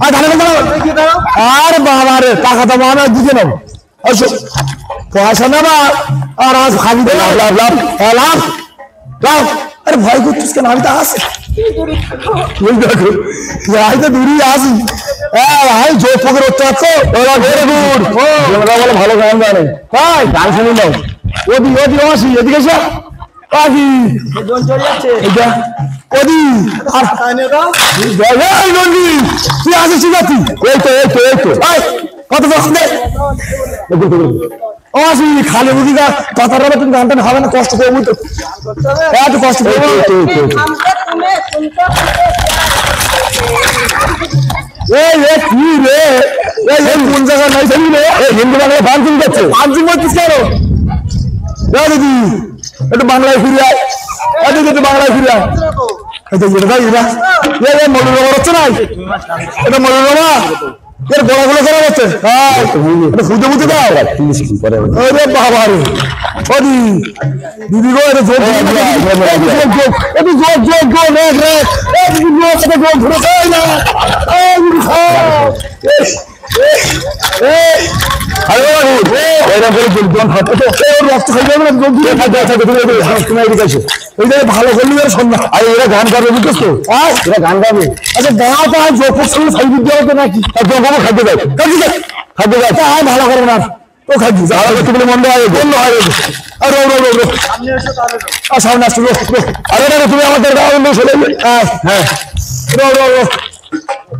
[SPEAKER 1] আর ধানে কোন দাঁড়ালো আর বাবা রে টাকা তো আমার দিকে নেবো পয়সা নেবা আর আজ খালি লাভ লাভ লাভ লাভ লাভ আরে ভয় করছিস কেন আমি তো আসি তো দূরই আসি জোর ফোকের হচ্ছে ওরা ভেরি গুড বলে ভালো গান জানে তাই গান শুনি নাও ওদি ওদি আসি এদিকে এসে পাখি ওদি আর তুই আসিস ঠিক আছে এই তো এই তো এই তো কত ও আসি খালি বুঝিকা কথা বলে তুমি গানটা হবে না কষ্ট করে বুঝতো এত কষ্ট করে কি রে কোন জায়গা নাই জানি রে হিন্দি বাংলায় বাংলা যাচ্ছে বাংলা বলছিস কেন দিদি একটু বাংলায় ফিরে আয় একটু বাংলায় ফিরে আয় এটা মলুর বাবা হচ্ছে না এটা মলুর বাবা এর গোড়াগুলো করা যাচ্ছে ফুটে ফুটে দাও আরে বাবা রে ওদি দিদি গো এটা জোর একটু জোর জোর জোর রেখ রেখ একটু জোর সাথে জোর ধরে যাই না আরে রক্ত খাই যাবে না ভালো করলি সন্ধ্যা আরে এরা গান গাবে বুঝছিস তো এরা গান গাবে আচ্ছা গাঁ তো জোর সঙ্গে সাইড দিতে হবে নাকি খাদ্য দেয় খাদ্য দেয় ভালো করবো না তো খাচ্ছি যারা কতগুলো মন্দ হয় বন্ধ হয় আর সামনে আসছো আরে না তুমি আমাদের গাঁও চলে হ্যাঁ হ্যাঁ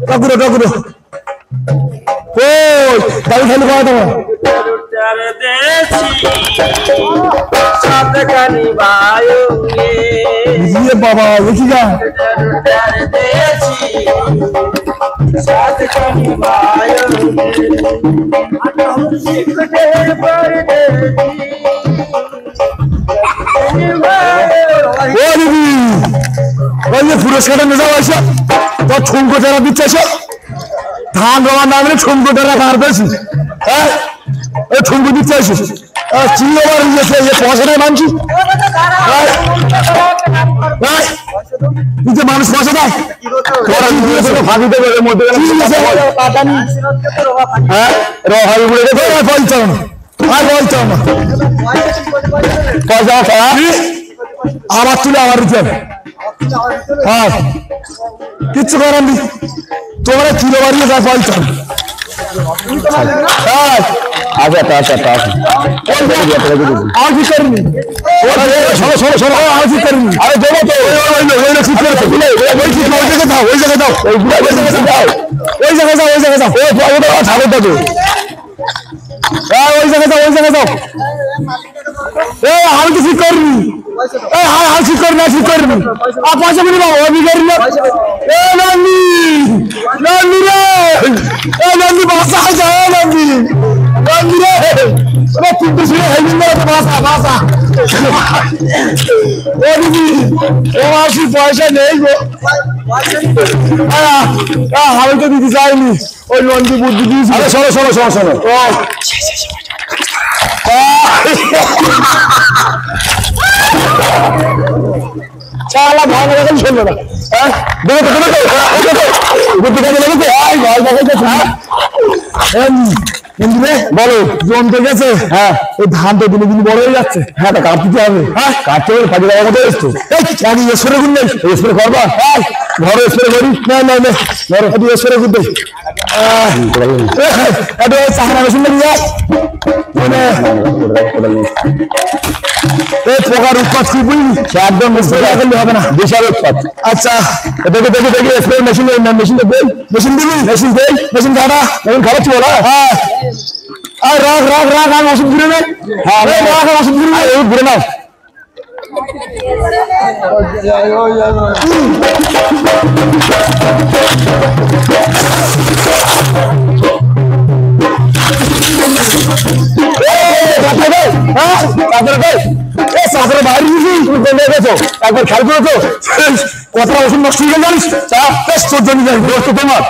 [SPEAKER 1] ঠাকুর ঠাকুর ওই গাড়ি খালি খাওয়া তোমার বাবা দেখি যা পুরস্কারটা মেজাও আসে তোর ঠুমকো যারা দিচ্ছে এসে ধান রওয়ার নামে ঠুমকো যারা ধার পেয়েছি হ্যাঁ ওই ঠুমকো দিচ্ছে আসিস চিল্লাবার হয়েছে পয়সা নেই মানছি মানুষ পয়সা দেয় ফাঁকি দেবে মধ্যে হ্যাঁ বলছো না আর বলছো না পয়সা আবার তুলে আবার দিতে হবে হ্যাঁ কিচ্ছু করার নেই তোমরা কিলো বাড়িয়ে যা বলছো আর কি করিনি আর কি করিনি আরে দেবো তো ওই জায়গায় দাও ওই জায়গায় যাও ওই জায়গায় যাও ছাড়ো তো ওই জায়গায় যাও ওই জায়গায় যাও আমি তো ঠিক করিনি ঠিক করি না ঠিক করিনি আর পয়সা বলি বাবা আমি করি না নন্দী নন্দী রে নন্দী বাসা আছে নন্দী নন্দী রে কিন্তু শুনে হেলিন বাসা বাসা ও দিদি ও আসি পয়সা নেই গো আমি তো দিদি চাইনি ওই নন্দী বুদ্ধি দিয়েছি শোনো শোনো শোনো শোনো চালা ভালো লাগাই শুনলো না বলো জমতে গেছে হ্যাঁ এই ধান তো দিনে দিন বড় হয়ে যাচ্ছে হ্যাঁ তা কাটতে হবে হ্যাঁ কাটতে হবে ফাঁকি লাগার মতো এসছো স্প্রে করলে স্প্রে করবা ঘরে স্প্রে করি না না না ঘরে একটু স্প্রে করতে একটু চাহানা মেশিন লাগিয়ে মানে এই পোকার উৎপাত কি বুঝলি একদম করলে হবে না বিশাল উৎপাত আচ্ছা দেখে দেখে দেখে স্প্রে মেশিন মেশিনটা দেই মেশিন দিবি মেশিন দেই মেশিন খাটা মেশিন খাওয়াচ্ছি বলা হ্যাঁ আর রাখ রাখ রাখ আর ওষুধ ঘুরে নেই হ্যাঁ রাখ ওষুধ ঘুরে নেই ঘুরে নাও একবার খেয়াল করেছো কতটা ওষুধ নষ্ট হয়ে গেল জানিস তোর জন্য দোস্ত তোমার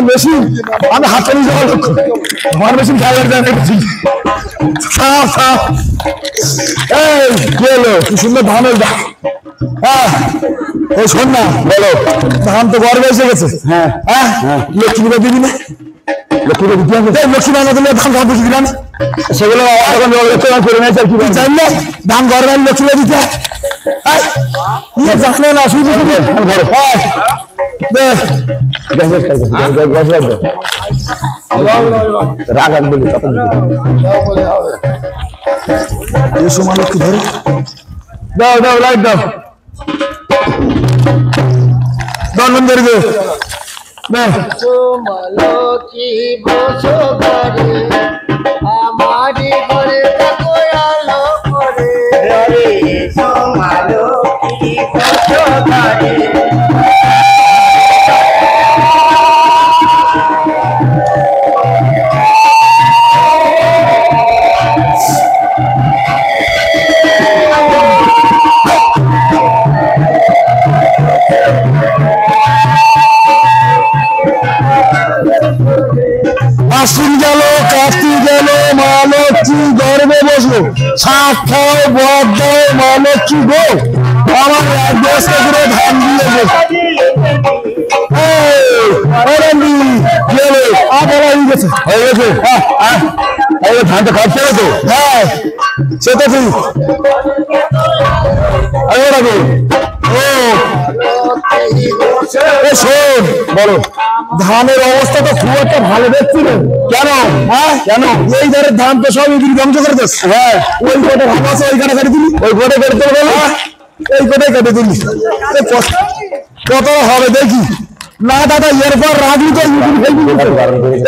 [SPEAKER 1] মেশিন আমি হাতে নিয়ে যাওয়ার লক্ষ্য আমার মেশিন খেয়াল কি সুন্দর ধান হ্যাঁ ওই শোন না বলো ধান তো গর্বে এসে গেছে হ্যাঁ হ্যাঁ লক্ষ্মী দিবি না লক্ষ্মী দিতে হবে লক্ষ্মী না দিলে ধান ঘর বসে দিলাম সেগুলো করে নেই কি জানলে ধান গর্বে লক্ষ্মী দিতে জানে না শুধু রাগ বলি এই সময় লক্ষ্মী ধরে দাও দাও লাইট দাও ধরে দে
[SPEAKER 2] কি বসো ঘরে আমারি ঘরে আলো করে রে সোমালো কি বসো ঘরে
[SPEAKER 1] আশ্বিন গেল কার্তিক গেল মা লক্ষ্মী গর্বে বসলো শাক খাও বদ দাও মা লক্ষ্মী গো আমার এক দশটা করে ধান দিয়ে গেছে হয়ে গেছে ধানটা খাচ্ছে তো হ্যাঁ সেটা ঠিক লাগে ও শোন বলো ধানের অবস্থা তো খুব একটা ভালো দেখছি না কেন হ্যাঁ কেন এই ধরে ধান তো সব এগুলি ধ্বংস করে দিস হ্যাঁ ওই কোটে ভালো আছে ওইখানে কেটে দিলি ওই কোটে কেটে দেবো এই কোটে কেটে দিলি কত হবে দেখি না দাদা এরপর রাখলি তো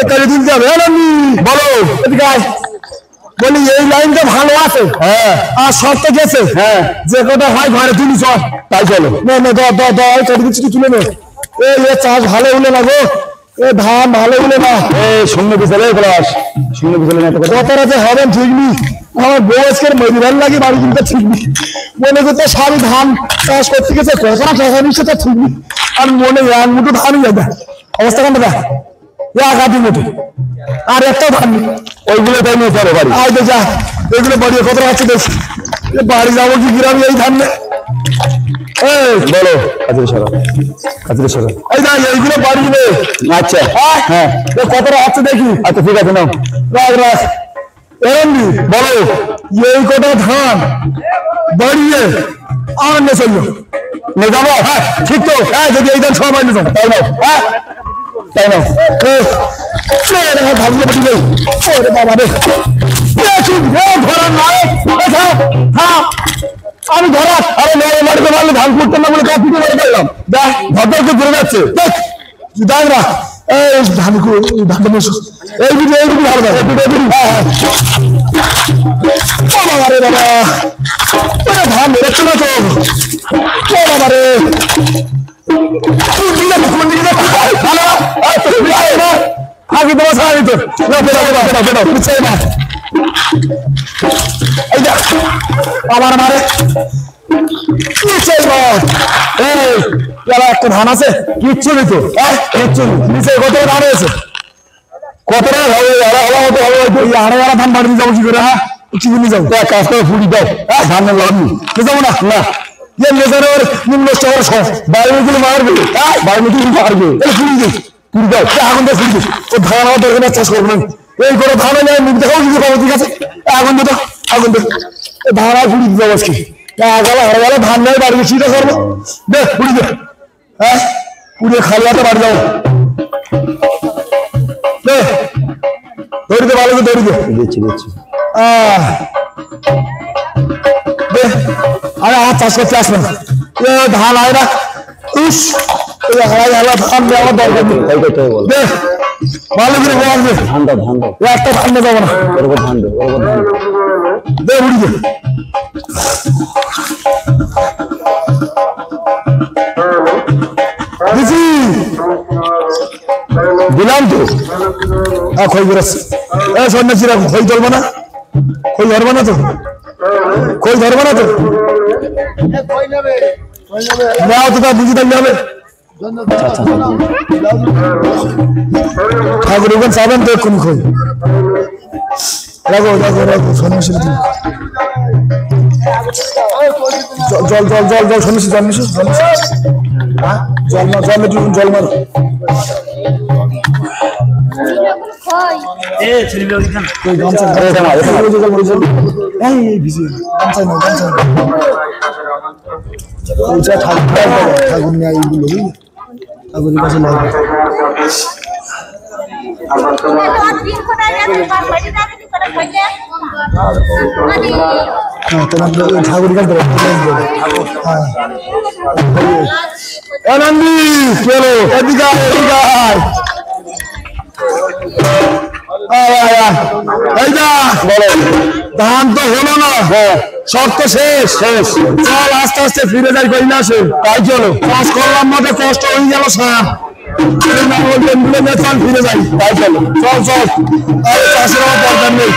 [SPEAKER 1] কেটে দিতে হবে বলো বলি এই লাইনটা ভালো আছে হ্যাঁ আর শর্ত গেছে হ্যাঁ যে কটা হয় ঘরে তুলি চল তাই চলো না না কেটে দিচ্ছি তুলে নে এই চাষ ভালো হলো না গো এ ধান ভালো হলো না শূন্য বিছালে শূন্য বিছালে না কতটা যে হবে ঠিক নেই আমার বউ আজকের মজুরাল লাগে বাড়ি কিন্তু ঠিক নেই মনে করতে সারি ধান চাষ করতে গেছে কখনো টাকা নিচ্ছে তা ঠিক নেই আর মনে এক মুঠো ধানই যাবে অবস্থা কেন দেখ এক আধি মুঠো আর একটা ধান নেই ওইগুলো তাই নিয়ে চলো বাড়ি আয় তো যা এগুলো বাড়ি কত আছে দেখছি বাড়ি যাবো কি গ্রামে এই ধান নেই বলো এইগুলো বাড়ি নেবে আচ্ছা হ্যাঁ কতটা আছে দেখি আচ্ছা ঠিক আছে নাও রাখ এরমনি বলো এই কটা ধান বাড়িয়ে আর নে চললো নে যাবো হ্যাঁ ঠিক তো হ্যাঁ যদি এই ধান সব বাড়ি যাবো তাই নাও হ্যাঁ তাই নাও ভাবলে বাড়ি নেই ওরে বাবা রে ধরা নয় হ্যাঁ আমি ধরা আরে মেয়ে বাড়িতে পারলে ধান করতে না বলে কাজ পিঠে বাড়ি পারলাম দেখ ভদ্রকে ঘুরে যাচ্ছে দেখ দেখ না এই ধান ধানটা নিয়ে এই বিধি ভালো থাকে বাবা রে বাবা ধান বেরোচ্ছে না তো বাবা রে আগে তোমার সারা দিত না আমার মারে একটা ধান আছে কিচ্ছু নিত কিচ্ছু নিচে কত ধান হয়েছে কতটা হবে আরো ধান বাড়ি যাবো কি করে হ্যাঁ চিনি যাবো কাজ করে ফুড়ি দাও ধান লাভ যাবো না না লেজারের নিম্ন স্তরের সব বায়োমেট্রিক মারবে বায়োমেট্রিক মারবে ফুড়ি দিই ফুড়ি দাও এখন তো ফুড়ি ও ধান আমার দরকার চাষ করবো না এই করে ধান মুখ দেখাও যদি পাবো ঠিক আছে এখন তো এখন তো ধান আর ফুড়ি দিতে যাবো আজকে গেলে ধান নেই বাড়ি সেটা করবো দেখ ফুড়ি দে হ্যাঁ পুড়িয়ে খালিয়াতে বাড়ি যাবো ধরি দে ভালো ধরি দে দিচ্ছি আরে আমার চাষ করতে আসবে না ধান আয় না ইস ধান নেওয়ার দরকার নেই ভালো করে বলবে একটা ধান যাবো না দে উড়ি দে দিলাম তো খই বেরোচ্ছে সন্ন্যাসী রাখো খই ধরবো না খই ধরবো না তো খই ধরবো না তো নেওয়া তো তা বুঝি থাকলে হবে ঠাকুর ওখানে চাবেন তো এক্ষুনি খই রাখো রাখো রাখো সন্ন্যাসী জল জল জল জল সন্ন্যাসী সন্ন্যাসী জল না জল জল মারো ঠাকুর নিয়ে এইগুলো ঠাকুরের কাছে ঠাকুর কাছে নন্দী চলো এদিকে ধান তো হলো না সব তো শেষ চল আস্তে আস্তে ফিরে যাই কই না সে তাই চলো কাজ করলাম মতো কষ্ট হয়ে গেল সাপ ফিরে যাই তাই চলো চল চল চাষের আমার দরকার নেই